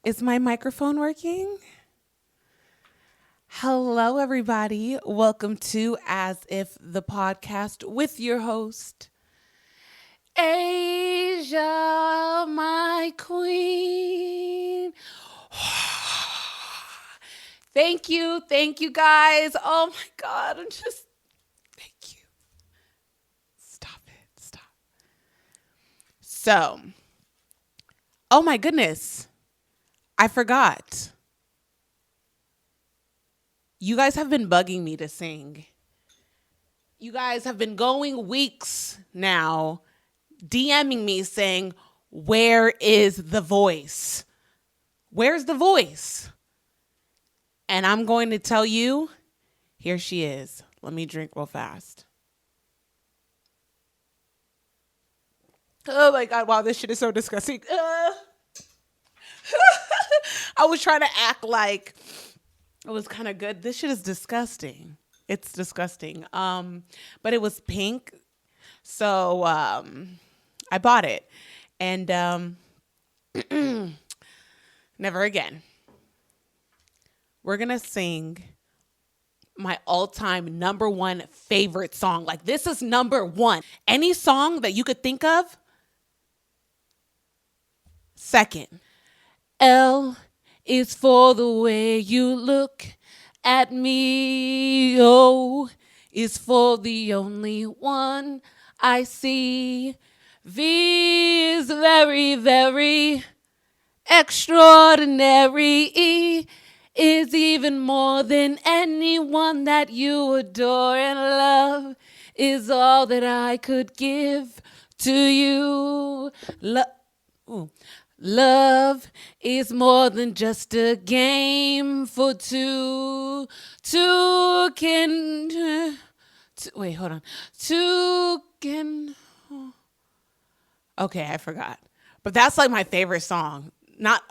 Is my microphone working? Hello, everybody. Welcome to As If the Podcast with your host, Asia, my queen. Thank you guys. Oh my God, thank you. Stop it, stop. So, oh my goodness, I forgot. You guys have been bugging me to sing. You guys have been going weeks now DMing me saying, where is the voice? Where's the voice? And I'm going to tell you, here she is. Let me drink real fast. Oh my God, wow, this shit is so disgusting. I was trying to act like it was kind of good. This shit is disgusting. It's disgusting. But it was pink. So I bought it. And never again. We're going to sing my all-time number one favorite song. Like, this is number one. Any song that you could think of, second. L is for the way you look at me. O is for the only one I see. V is very, very extraordinary. E is even more than anyone that you adore, and love is all that I could give to you. Love is more than just a game for two. Two can... wait, hold on. Two can... Okay, I forgot. But that's like my favorite song. Not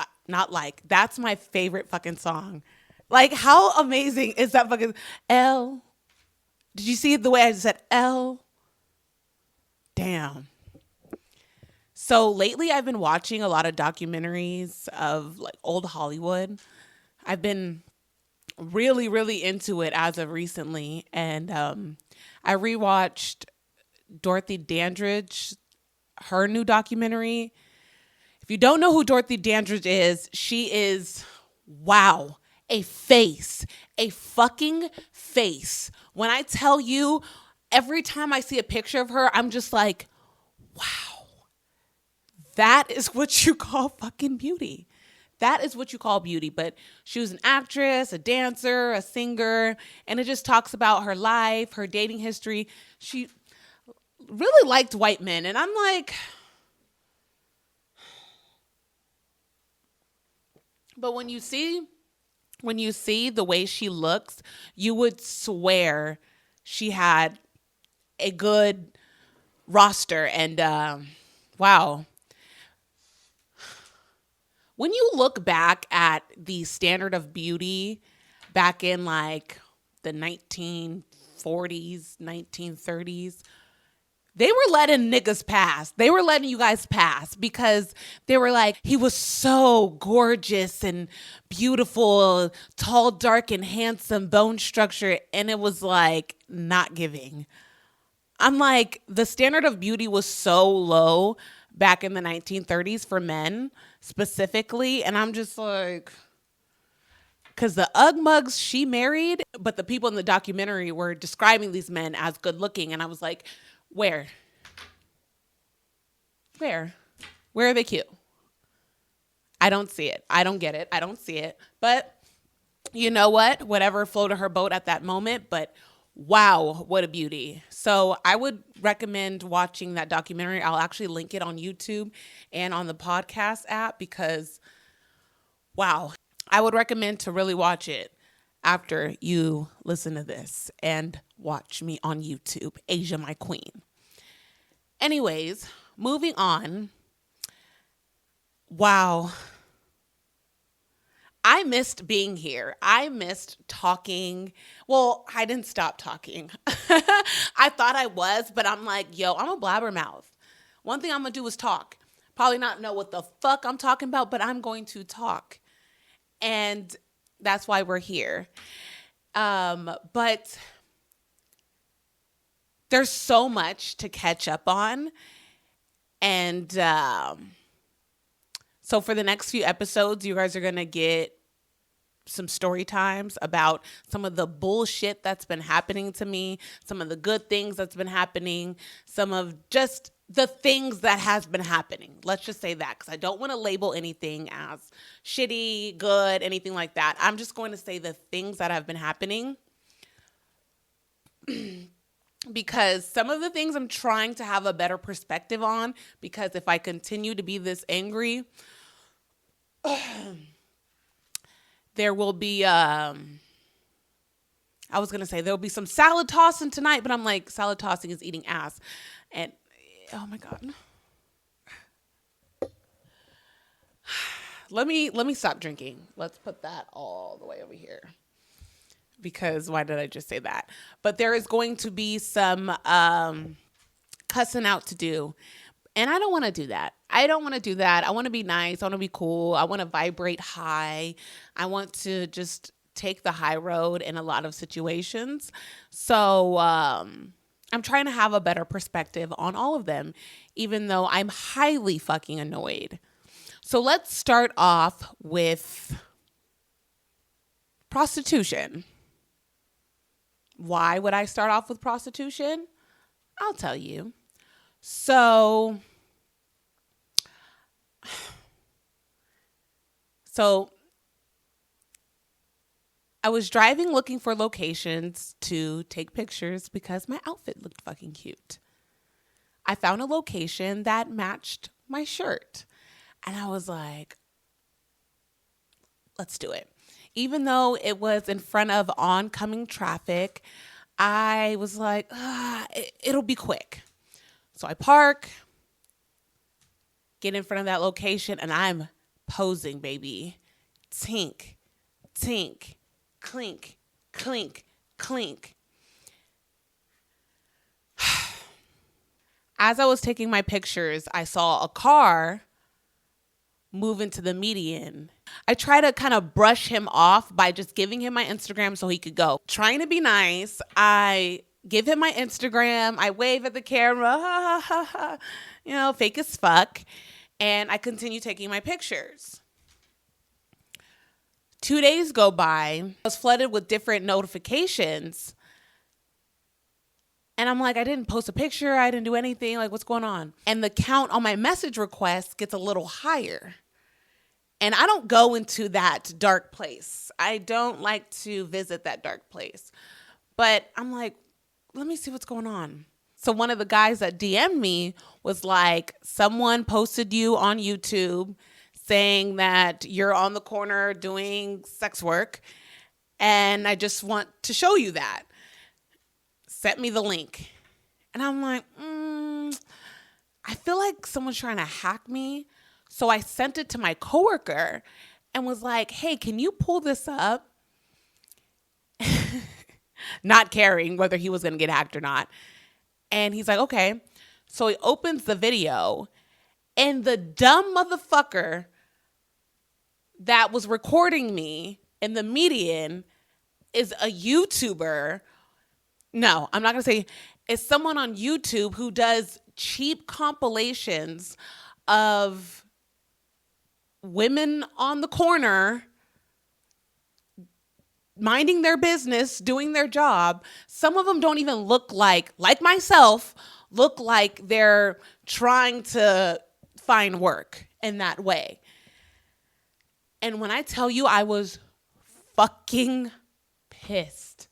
like, that's my favorite fucking song. Like, how amazing is that fucking L? Did you see the way I just said L? Damn. So lately I've been watching a lot of documentaries of like old Hollywood. I've been really, really into it as of recently. And I rewatched Dorothy Dandridge, her new documentary. If you don't know who Dorothy Dandridge is, she is, wow, a face, a fucking face. When I tell you, every time I see a picture of her, I'm just like, wow, that is what you call fucking beauty. That is what you call beauty. But she was an actress, a dancer, a singer, and it just talks about her life, her dating history. She really liked white men, and I'm like... But when you see the way she looks, you would swear she had a good roster. And wow. When you look back at the standard of beauty back in like the 1940s, 1930s, they were letting niggas pass. They were letting you guys pass because they were like, he was so gorgeous and beautiful, tall, dark, and handsome, bone structure. And it was like not giving. I'm like, the standard of beauty was so low back in the 1930s for men specifically. And I'm just like, because the Ugg mugs she married, but the people in the documentary were describing these men as good looking. And I was like, Where are they cute? I don't see it. I don't get it. I don't see it. But you know what? Whatever floated her boat at that moment. But wow, what a beauty. So I would recommend watching that documentary. I'll actually link it on YouTube and on the podcast app because, wow, I would recommend to really watch it after you listen to this and watch me on YouTube, Asia, my queen. Anyways, moving on. Wow. I missed being here. I missed talking. Well, I didn't stop talking. I thought I was, but I'm like, yo, I'm a blabbermouth. One thing I'm going to do is talk. Probably not know what the fuck I'm talking about, but I'm going to talk. And that's why we're here. But there's so much to catch up on. And so for the next few episodes, you guys are going to get some story times about some of the bullshit that's been happening to me, some of the good things that's been happening, some of just the things that has been happening. Let's just say that, because I don't want to label anything as shitty, good, anything like that. I'm just going to say the things that have been happening because some of the things I'm trying to have a better perspective on, because if I continue to be this angry, there will be, I was going to say there'll be some salad tossing tonight, but I'm like, salad tossing is eating ass. And, oh my God. Let me stop drinking. Let's put that all the way over here. Because why did I just say that? But there is going to be some cussing out to do. And I don't want to do that. I want to be nice. I want to be cool. I want to vibrate high. I want to just take the high road in a lot of situations. So I'm trying to have a better perspective on all of them, even though I'm highly fucking annoyed. So let's start off with prostitution. Why would I start off with prostitution? I'll tell you. So I was driving looking for locations to take pictures because my outfit looked fucking cute. I found a location that matched my shirt. And I was like, let's do it. Even though it was in front of oncoming traffic, I was like, it'll be quick. So I park, get in front of that location, and I'm posing, baby. Tink, tink, clink, clink, clink. As I was taking my pictures, I saw a car move into the median. I try to kind of brush him off by just giving him my Instagram so he could go. Trying to be nice, I give him my Instagram. I wave at the camera, fake as fuck. And I continue taking my pictures. 2 days go by. I was flooded with different notifications. And I'm like, I didn't post a picture. I didn't do anything. Like, what's going on? And the count on my message requests gets a little higher. And I don't go into that dark place. I don't like to visit that dark place. But I'm like, let me see what's going on. So one of the guys that DM'd me was like, someone posted you on YouTube saying that you're on the corner doing sex work. And I just want to show you that. Sent me the link. And I'm like, I feel like someone's trying to hack me. So I sent it to my coworker and was like, hey, can you pull this up? Not caring whether he was going to get hacked or not. And he's like, okay. So he opens the video and the dumb motherfucker that was recording me in the median is a YouTuber. No, I'm not going to say it's someone on YouTube who does cheap compilations of women on the corner minding their business, doing their job. Some of them don't even look like myself, look like they're trying to find work in that way. And when I tell you I was fucking pissed,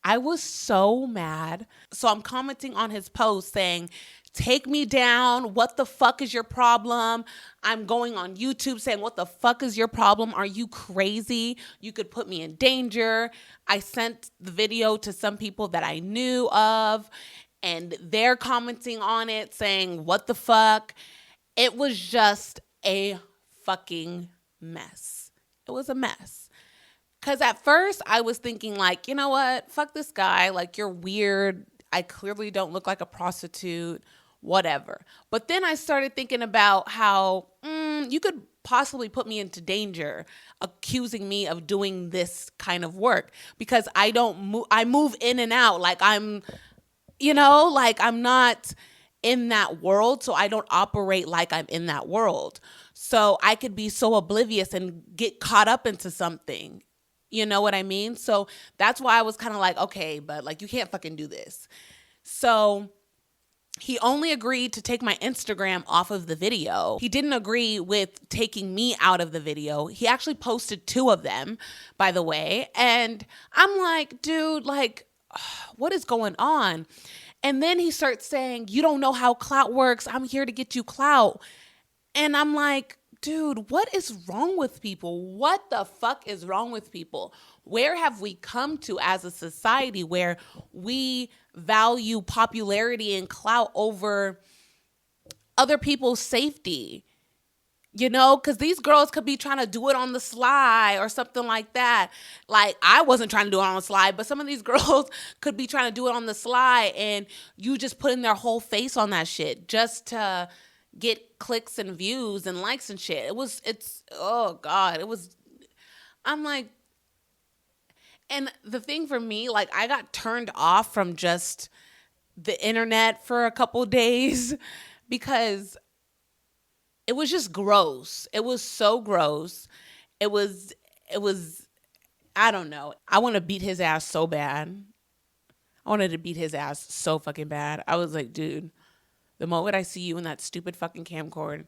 I was so mad. So I'm commenting on his post saying, take me down. What the fuck is your problem? I'm going on YouTube saying, what the fuck is your problem? Are you crazy? You could put me in danger. I sent the video to some people that I knew of, and they're commenting on it saying, what the fuck? It was just a fucking mess. It was a mess. Because at first I was thinking like, you know what? Fuck this guy. Like, you're weird. I clearly don't look like a prostitute, whatever. But then I started thinking about how you could possibly put me into danger accusing me of doing this kind of work because I move in and out like I'm not in that world, so I don't operate like I'm in that world. So I could be so oblivious and get caught up into something. You know what I mean? So that's why I was kind of like, okay, but like you can't fucking do this. So he only agreed to take my Instagram off of the video. He didn't agree with taking me out of the video. He actually posted 2 of them, by the way. And I'm like, dude, like, what is going on? And then he starts saying, you don't know how clout works. I'm here to get you clout. And I'm like, dude, what is wrong with people? What the fuck is wrong with people? Where have we come to as a society where we value popularity and clout over other people's safety? You know, because these girls could be trying to do it on the sly or something like that. Like, I wasn't trying to do it on the sly, but some of these girls could be trying to do it on the sly, and you just putting their whole face on that shit just to get clicks and views and likes and shit. Oh God, I'm like, and the thing for me, like, I got turned off from just the internet for a couple days because it was just gross. It was so gross. It was, I don't know. I want to beat his ass so bad. I wanted to beat his ass so fucking bad. I was like, dude, the moment I see you in that stupid fucking camcorder,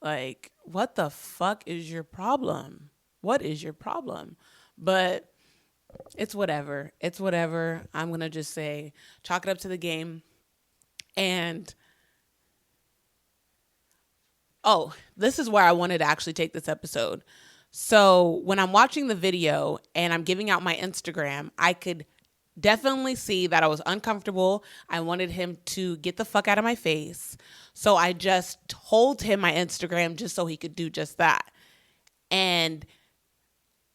like, what the fuck is your problem? What is your problem? But it's whatever. It's whatever. I'm going to just say, chalk it up to the game. And oh, this is where I wanted to actually take this episode. So when I'm watching the video and I'm giving out my Instagram, I could definitely see that I was uncomfortable. I wanted him to get the fuck out of my face. So I just told him my Instagram just so he could do just that.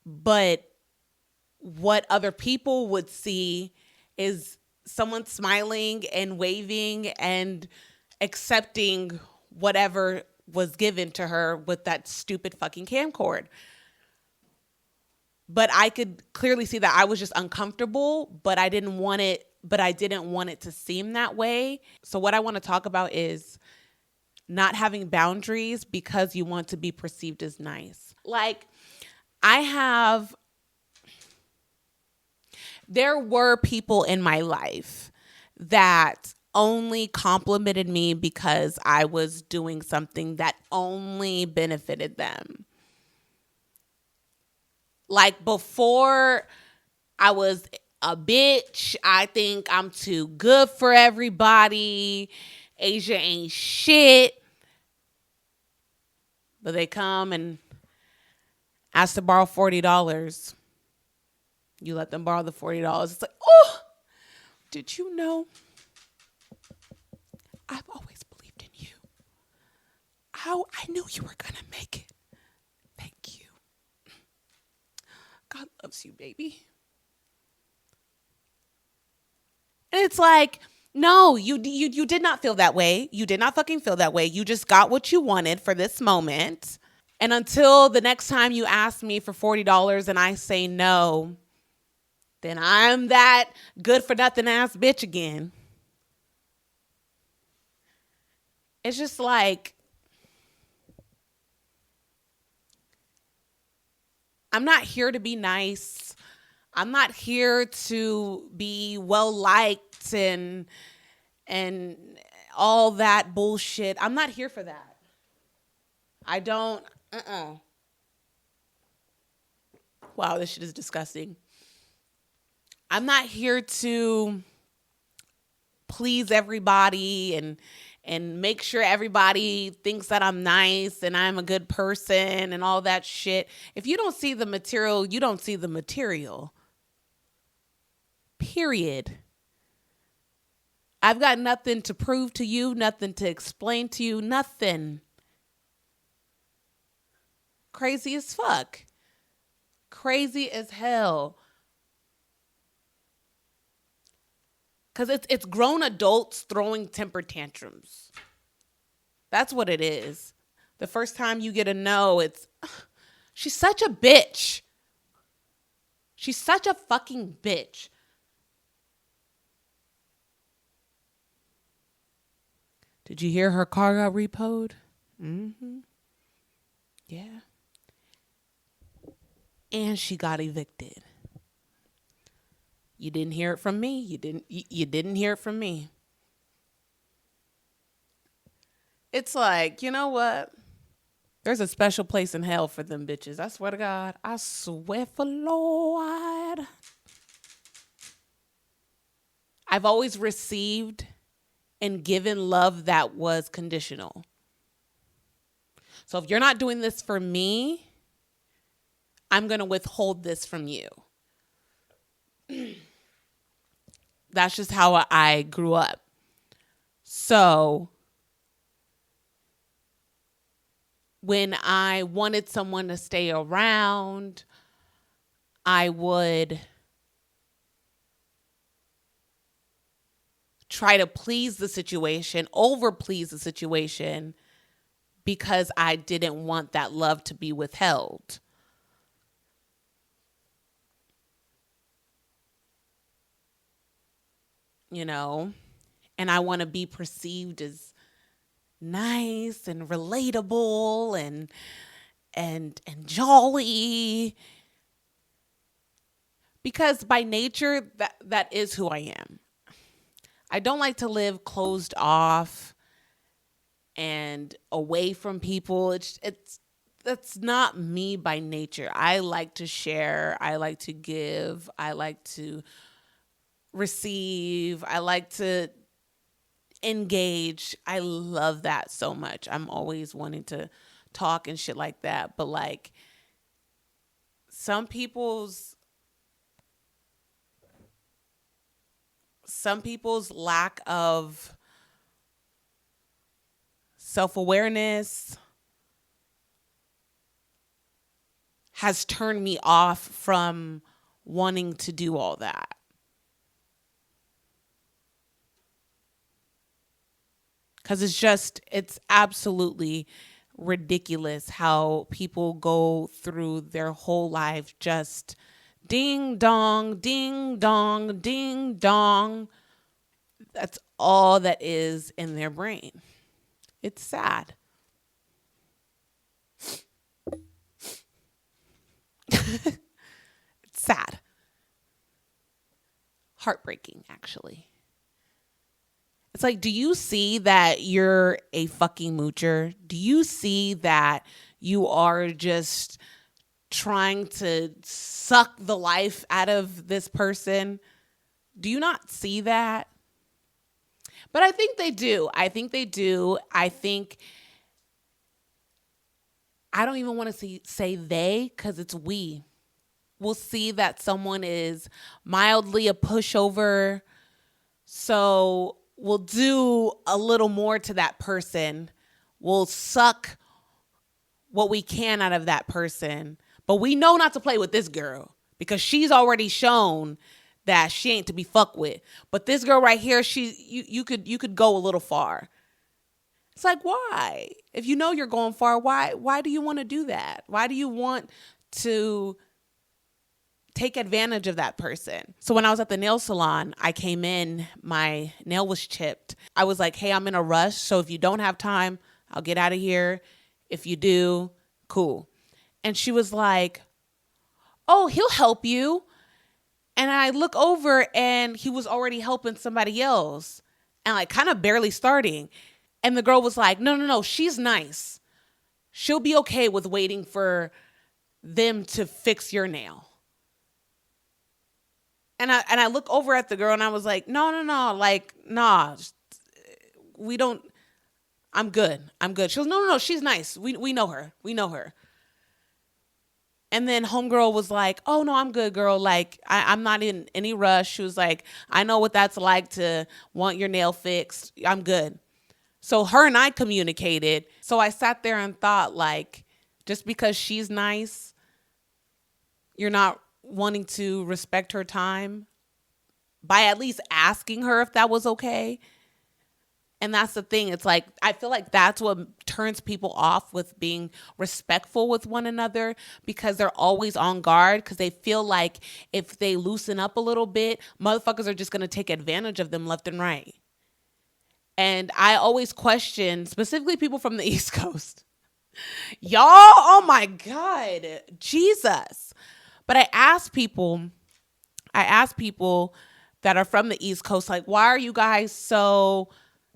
But what other people would see is someone smiling and waving and accepting whatever was given to her with that stupid fucking camcord. But I could clearly see that I was just uncomfortable, but I didn't want it to seem that way. So what I want to talk about is not having boundaries because you want to be perceived as nice. Like, there were people in my life that only complimented me because I was doing something that only benefited them. Like, before I was a bitch, I think I'm too good for everybody. Asia ain't shit. But they come and ask to borrow $40. You let them borrow the $40. It's like, oh, did you know? I've always believed in you. I knew you were going to make it. Thank you. God loves you, baby. And it's like, no, you did not feel that way. You did not fucking feel that way. You just got what you wanted for this moment. And until the next time you ask me for $40 and I say no, then I'm that good for nothing ass bitch again. It's just like, I'm not here to be nice. I'm not here to be well liked and all that bullshit. I'm not here for that. I don't. Wow, this shit is disgusting. I'm not here to please everybody and make sure everybody thinks that I'm nice and I'm a good person and all that shit. If you don't see the material, you don't see the material. Period. I've got nothing to prove to you, nothing to explain to you, nothing. Crazy as fuck. Crazy as hell. Because it's grown adults throwing temper tantrums. That's what it is. The first time you get a no, it's, she's such a bitch. She's such a fucking bitch. Did you hear her car got repoed? Mm-hmm. Yeah. And she got evicted. You didn't hear it from me. You didn't hear it from me. It's like, you know what? There's a special place in hell for them bitches. I swear to God. I swear for Lord. I've always received and given love that was conditional. So if you're not doing this for me, I'm going to withhold this from you. That's just how I grew up. So when I wanted someone to stay around, I would try to please the situation, over please the situation, because I didn't want that love to be withheld. You know, and I want to be perceived as nice and relatable and jolly, because by nature that is who I am. I don't like to live closed off and away from people. It's that's not me by nature. I like to share, I like to give, I like to receive, I like to engage. I love that so much. I'm always wanting to talk and shit like that. But like some people's lack of self-awareness has turned me off from wanting to do all that. Because it's absolutely ridiculous how people go through their whole life just ding dong, ding dong, ding dong. That's all that is in their brain. It's sad. It's sad. Heartbreaking, actually. It's like, do you see that you're a fucking moocher? Do you see that you are just trying to suck the life out of this person? Do you not see that? But I think they do. I think I don't even want to say they, because it's we. We'll see that someone is mildly a pushover, so we'll do a little more to that person. We'll suck what we can out of that person. But we know not to play with this girl because she's already shown that she ain't to be fucked with. But this girl right here, you could go a little far. It's like, why? If you know you're going far, why do you want to do that? Why do you want to take advantage of that person? So when I was at the nail salon, I came in, my nail was chipped. I was like, hey, I'm in a rush, so if you don't have time, I'll get out of here. If you do, cool. And she was like, oh, he'll help you. And I look over and he was already helping somebody else and like kind of barely starting. And the girl was like, no, she's nice. She'll be okay with waiting for them to fix your nail. And I look over at the girl and I was like, no, like, nah, we don't, I'm good. She goes, no, she's nice. We know her. And then homegirl was like, oh, no, I'm good, girl. Like, I'm not in any rush. She was like, I know what that's like to want your nail fixed. I'm good. So her and I communicated. So I sat there and thought, like, just because she's nice, you're not wanting to respect her time by at least asking her if that was okay. And that's the thing. It's like, I feel like that's what turns people off with being respectful with one another, because they're always on guard, because they feel like if they loosen up a little bit, motherfuckers are just going to take advantage of them left and right. And I always question, specifically people from the East Coast. Y'all, oh my God, Jesus. But I ask people that are from the East Coast, like, why are you guys so,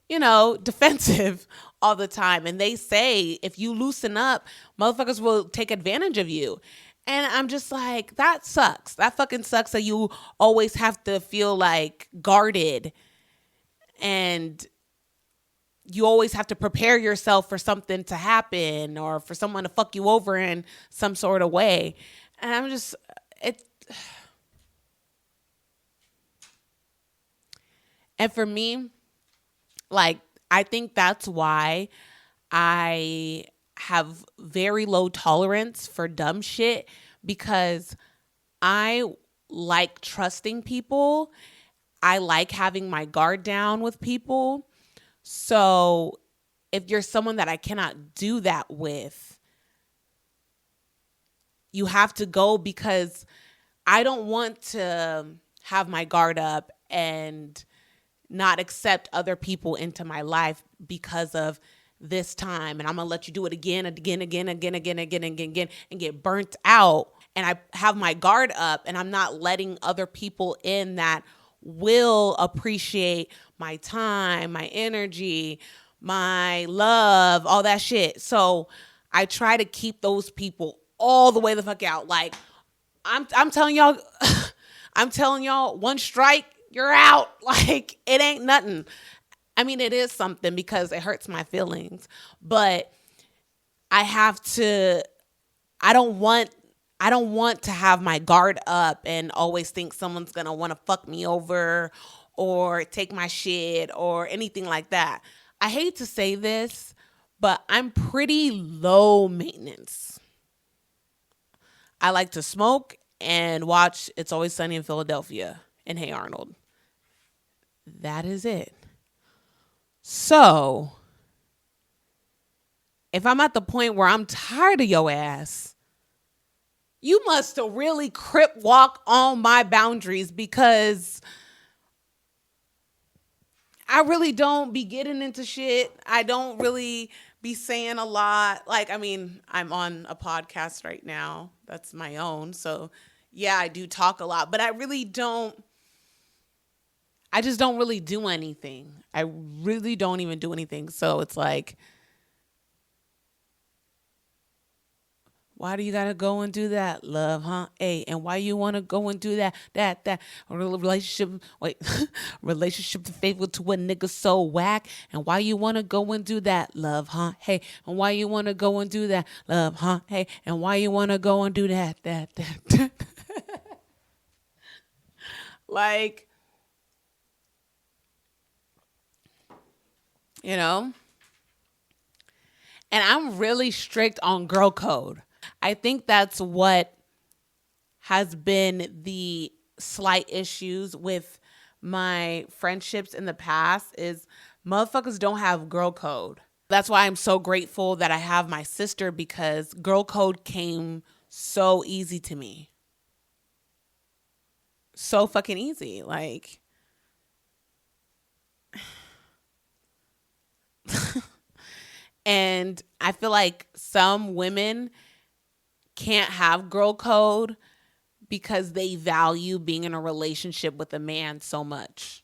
defensive all the time? And they say, if you loosen up, motherfuckers will take advantage of you. And I'm just like, that sucks. That fucking sucks that you always have to feel like guarded, and you always have to prepare yourself for something to happen or for someone to fuck you over in some sort of way. And I'm just, it. And for me, like, I think that's why I have very low tolerance for dumb shit, because I like trusting people. I like having my guard down with people. So if you're someone that I cannot do that with, you have to go, because I don't want to have my guard up and not accept other people into my life because of this time. And I'm going to let you do it again, and get burnt out. And I have my guard up, and I'm not letting other people in that will appreciate my time, my energy, my love, all that shit. So I try to keep those people all the way the fuck out. Like, I'm telling y'all, I'm telling y'all, one strike, you're out. Like, it ain't nothing. I mean, it is something because it hurts my feelings, but I have to, I don't want to have my guard up and always think someone's going to want to fuck me over or take my shit or anything like that. I hate to say this, but I'm pretty low maintenance. I like to smoke and watch It's Always Sunny in Philadelphia and Hey Arnold. That is it. So, if I'm at the point where I'm tired of your ass, you must really crip walk on my boundaries, because I really don't be getting into shit. I don't really be saying a lot. Like, I mean, I'm on a podcast right now. That's my own. So, yeah, I do talk a lot, but I just don't really do anything. I really don't even do anything. So it's like, why do you gotta go and do that, love, huh? Hey, and why you wanna go and do that relationship? Wait, relationship faithful to a nigga so whack, and why you wanna go and do that, love, huh? Hey, and why you wanna go and do that, love, huh? Hey, and why you wanna go and do that? Like, you know. And I'm really strict on girl code. I think that's what has been the slight issues with my friendships in the past, is motherfuckers don't have girl code. That's why I'm so grateful that I have my sister, because girl code came so easy to me. So fucking easy. Like, and I feel like some women can't have girl code because they value being in a relationship with a man so much.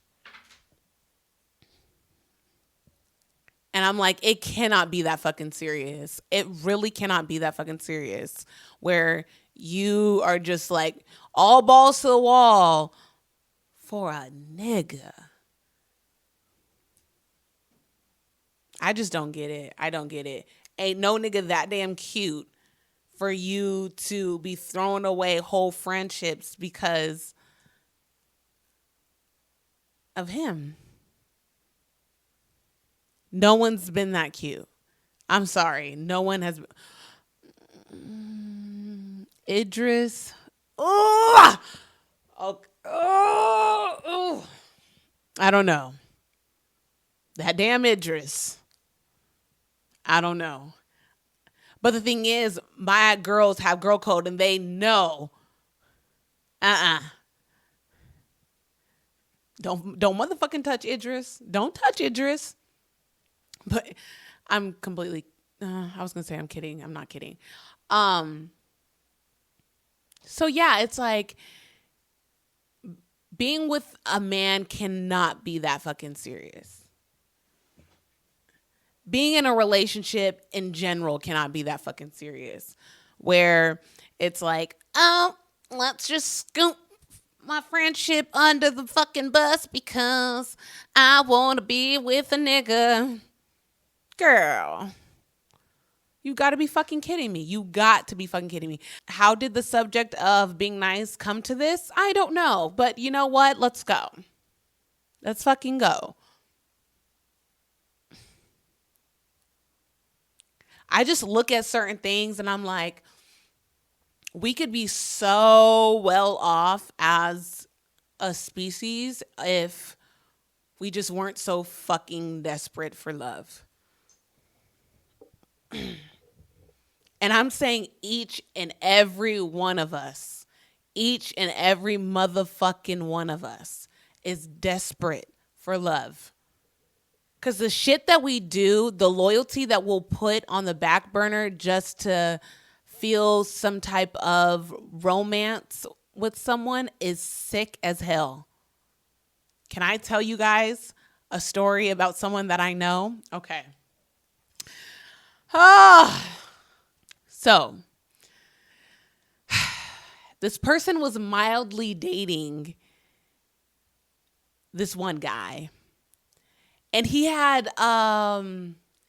And I'm like, it cannot be that fucking serious. It really cannot be that fucking serious, where you are just like all balls to the wall for a nigga. I just don't get it. I don't get it. Ain't no nigga that damn cute for you to be throwing away whole friendships because of him. No one's been that cute. I'm sorry. No one has. Idris. Oh, okay. Oh, I don't know. That damn Idris. I don't know. But the thing is, my girls have girl code and they know. Uh-uh. Don't motherfucking touch Idris. Don't touch Idris. But I'm completely I was gonna say I'm kidding. I'm not kidding. So yeah, it's like being with a man cannot be that fucking serious. Being in a relationship in general cannot be that fucking serious. Where it's like, oh, let's just scoop my friendship under the fucking bus because I want to be with a nigga. Girl, you got to be fucking kidding me. You got to be fucking kidding me. How did the subject of being nice come to this? I don't know. But you know what? Let's go. Let's fucking go. I just look at certain things and I'm like, we could be so well off as a species if we just weren't so fucking desperate for love. And I'm saying each and every one of us, each and every motherfucking one of us is desperate for love. Because the shit that we do, the loyalty that we'll put on the back burner just to feel some type of romance with someone is sick as hell. Can I tell you guys a story about someone that I know? Okay. So, this person was mildly dating this one guy. And he had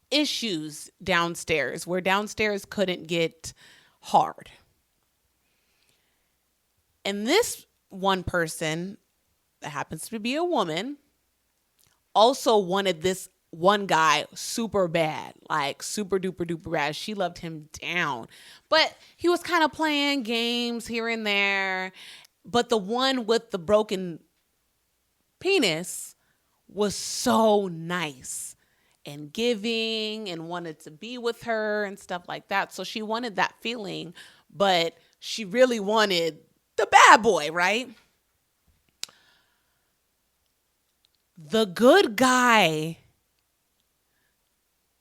issues downstairs where downstairs couldn't get hard. And this one person that happens to be a woman also wanted this one guy super bad, like super duper duper bad. She loved him down. But he was kind of playing games here and there. But the one with the broken penis was so nice and giving and wanted to be with her and stuff like that. So she wanted that feeling, but she really wanted the bad boy, right? The good guy,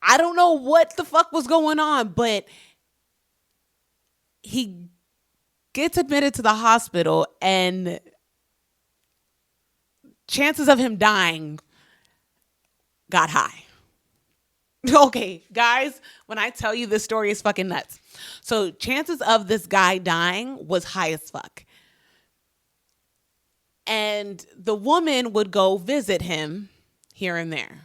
I don't know what the fuck was going on, but he gets admitted to the hospital and chances of him dying got high. Okay, guys, when I tell you this story is fucking nuts. So chances of this guy dying was high as fuck. And the woman would go visit him here and there,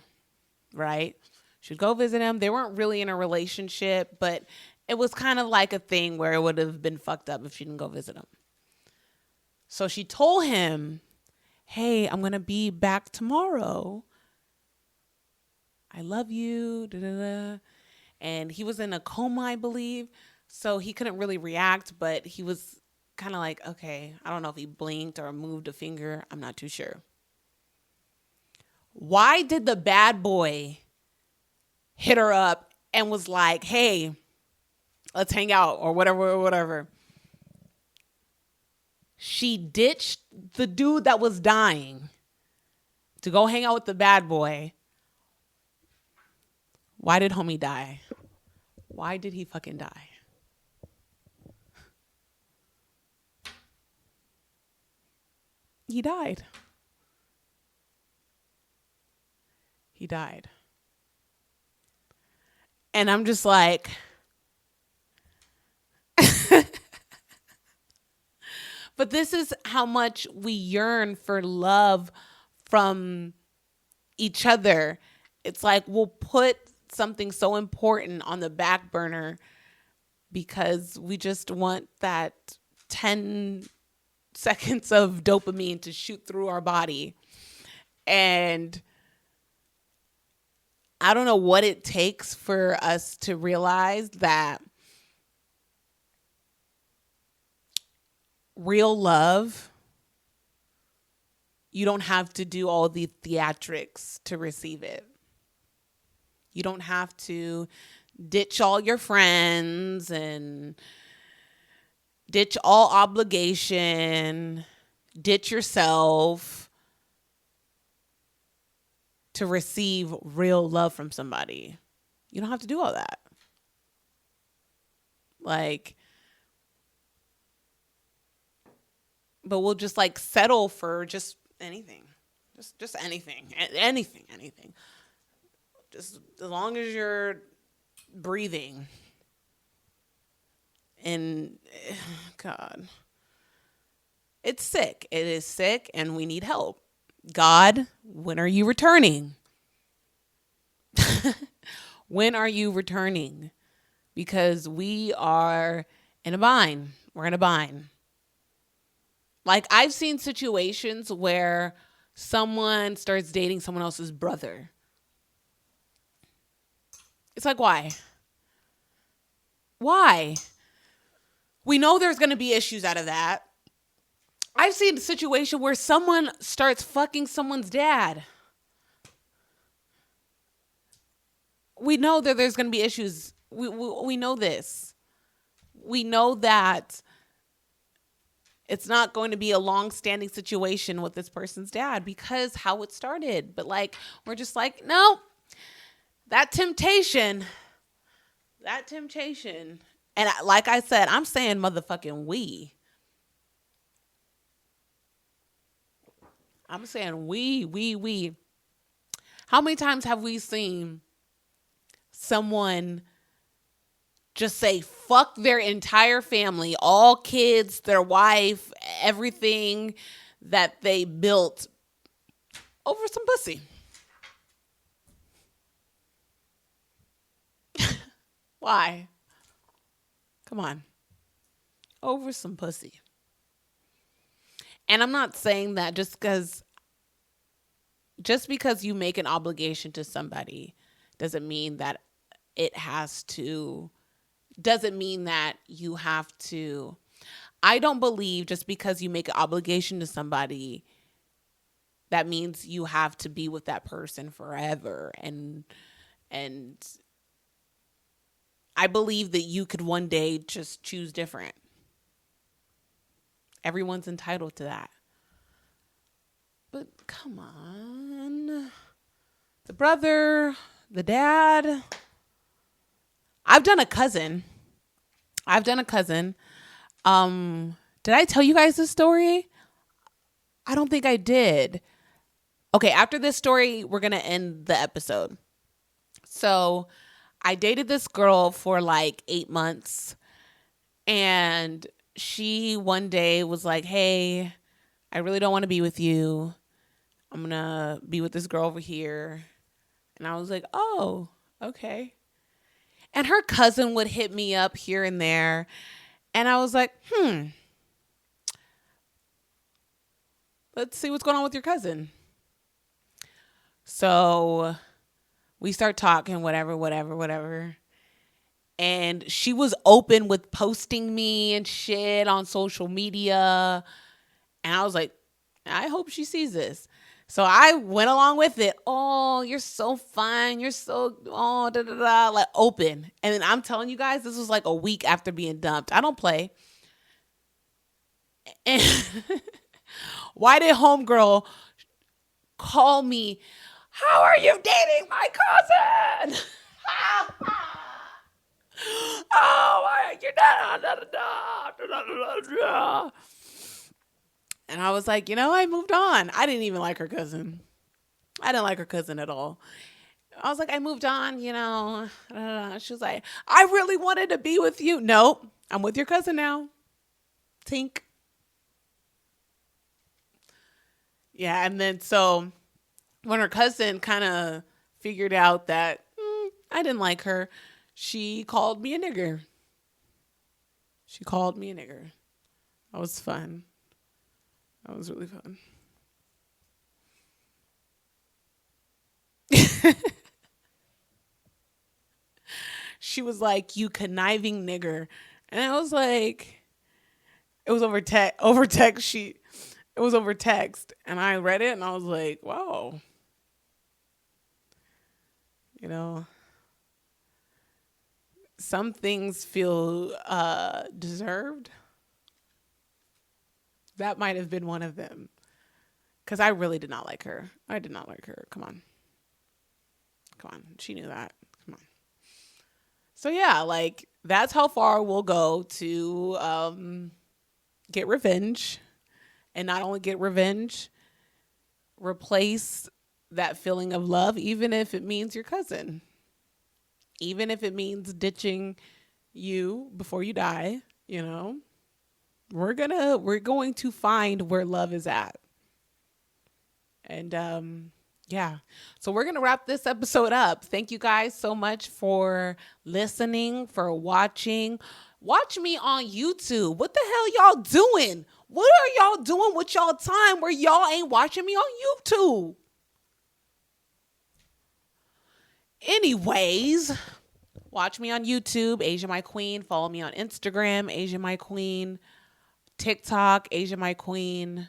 right? She'd go visit him. They weren't really in a relationship, but it was kind of like a thing where it would have been fucked up if she didn't go visit him. So she told him, hey, I'm going to be back tomorrow. I love you. Da, da, da. And he was in a coma, I believe. So he couldn't really react, but he was kind of like, okay, I don't know if he blinked or moved a finger. I'm not too sure. Why did the bad boy hit her up and was like, hey, let's hang out or whatever. She ditched the dude that was dying to go hang out with the bad boy. Why did homie die? Why did he fucking die? He died. He died. And I'm just like, but this is how much we yearn for love from each other. It's like we'll put something so important on the back burner because we just want that 10 seconds of dopamine to shoot through our body. And I don't know what it takes for us to realize that real love, you don't have to do all the theatrics to receive it. You don't have to ditch all your friends and ditch all obligation, ditch yourself to receive real love from somebody. You don't have to do all that. Like, but we'll just like settle for just anything. Just anything. Anything. Just as long as you're breathing. And God, it's sick. It is sick and we need help. God, when are you returning? When are you returning? Because we are in a bind. We're in a bind. Like, I've seen situations where someone starts dating someone else's brother. It's like, why? Why? We know there's going to be issues out of that. I've seen a situation where someone starts fucking someone's dad. We know that there's going to be issues. We know this. We know that it's not going to be a long-standing situation with this person's dad because how it started. But like, we're just like, no, that temptation. And like I said, I'm saying motherfucking we. I'm saying we. How many times have we seen someone just say fuck their entire family, all kids, their wife, everything that they built over some pussy? Why? Come on. Over some pussy. And I'm not saying that just because you make an obligation to somebody doesn't mean that doesn't mean that you have to. I don't believe just because you make an obligation to somebody, that means you have to be with that person forever. And I believe that you could one day just choose different. Everyone's entitled to that. But come on. The brother, the dad. I've done a cousin. Did I tell you guys this story? I don't think I did. Okay, after this story, we're going to end the episode. So I dated this girl for like 8 months. And she one day was like, hey, I really don't want to be with you. I'm going to be with this girl over here. And I was like, oh, okay. And her cousin would hit me up here and there. And I was like, let's see what's going on with your cousin. So we start talking, whatever. And she was open with posting me and shit on social media. And I was like, I hope she sees this. So I went along with it. Oh, you're so fine. You're so, like open. And then I'm telling you guys, this was like a week after being dumped. I don't play. And why did homegirl call me? How are you dating my cousin? Oh, you're not. And I was like, I moved on. I didn't even like her cousin. I didn't like her cousin at all. I was like, I moved on, She was like, I really wanted to be with you. Nope, I'm with your cousin now. Tink. Yeah, and then so when her cousin kind of figured out that I didn't like her, she called me a nigger. That was fun. That was really fun. She was like, you conniving nigger. And I was like, it was over text. It was over text. And I read it and I was like, wow. some things feel deserved. That might have been one of them. Because I really did not like her. I did not like her. Come on. Come on. She knew that. Come on. So yeah, like that's how far we'll go to get revenge. And not only get revenge, replace that feeling of love, even if it means your cousin. Even if it means ditching you before you die, you know. We're going to find where love is at. And yeah. So we're going to wrap this episode up. Thank you guys so much for listening, for watching. Watch me on YouTube. What the hell y'all doing? What are y'all doing with y'all time where y'all ain't watching me on YouTube? Anyways, watch me on YouTube, Asia My Queen. Follow me on Instagram, Asia My Queen. TikTok, Asia My Queen.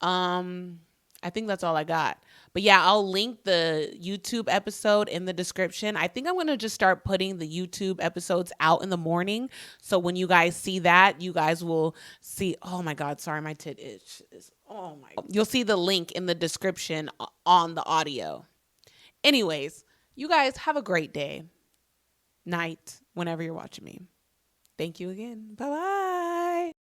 I think that's all I got. But yeah, I'll link the YouTube episode in the description. I think I'm going to just start putting the YouTube episodes out in the morning. So when you guys see that, you guys will see, oh my God, sorry, my tit itch is, oh my. You'll see the link in the description on the audio. Anyways, you guys have a great day, night, whenever you're watching me. Thank you again. Bye-bye.